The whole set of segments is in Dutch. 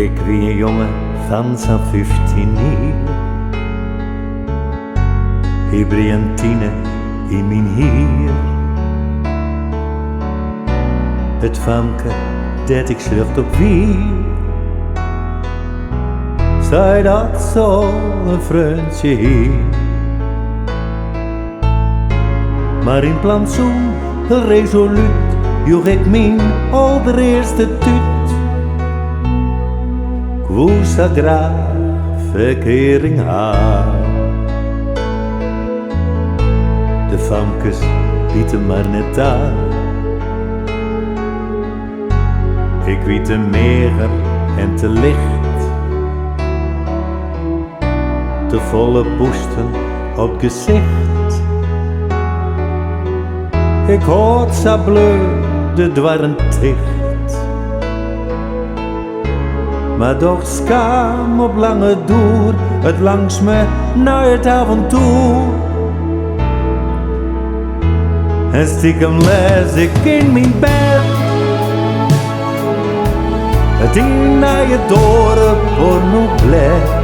Ik wie een jongen van zo'n 15 jaar. Ik brie een tiener in mijn hier. Het famke dat ik schrift op wie. Zij dat zo een vriendje hier. Maar in plantsoen, resoluut, joeg ik mijn allereerste tuut. Ik woest dat graag verkering haar. De famkes bieten maar net aan. Ik weet te meger en te licht. Te volle boesten op gezicht. Ik hoort sa bleu de dwarren ticht. Maar doch skam op lange doer, het langs me naar het avontuur. En stiekem les ik in mijn bed. Het in naar je dorp pornoblad.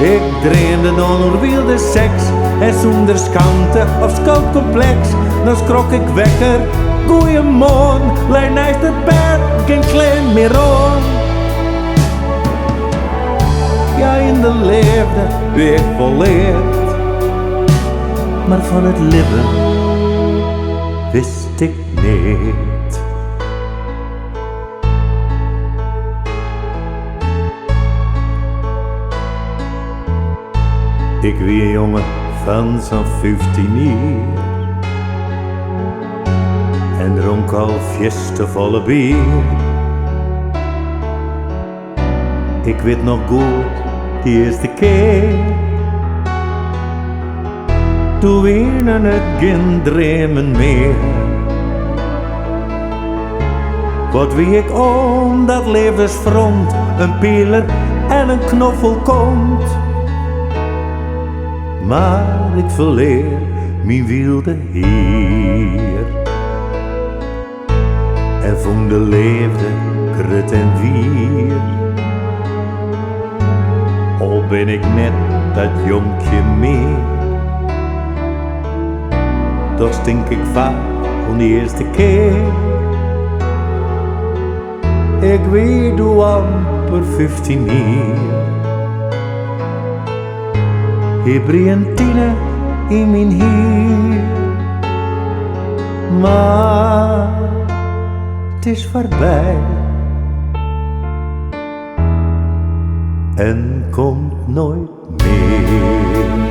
Ik dreamde dan over wilde seks en zonder schaamte of schuldcomplex. Dan schrok ik wekker, goeiemorgen, lei naast het bed, geen klein meer om. Ja, in de liefde ben ik volleerd, maar van het leven wist ik niet. Ik wie een jongen van zo'n 15 jaar en dronk al fiestevolle bier. Ik weet nog goed die eerste keer. Toen winnen het geen dromen meer. Wat wie ik om dat levensfront, een pieler en een knoffel komt. Maar ik verleer mijn wilde hier. En vond de leefde krut en wier. Al ben ik net dat jonkje meer. Toch stink ik vaak om die eerste keer. Ik weet hoe amper 15 jaar. Ik brie een tiener in mijn hier. Maar het is voorbij en komt nooit meer.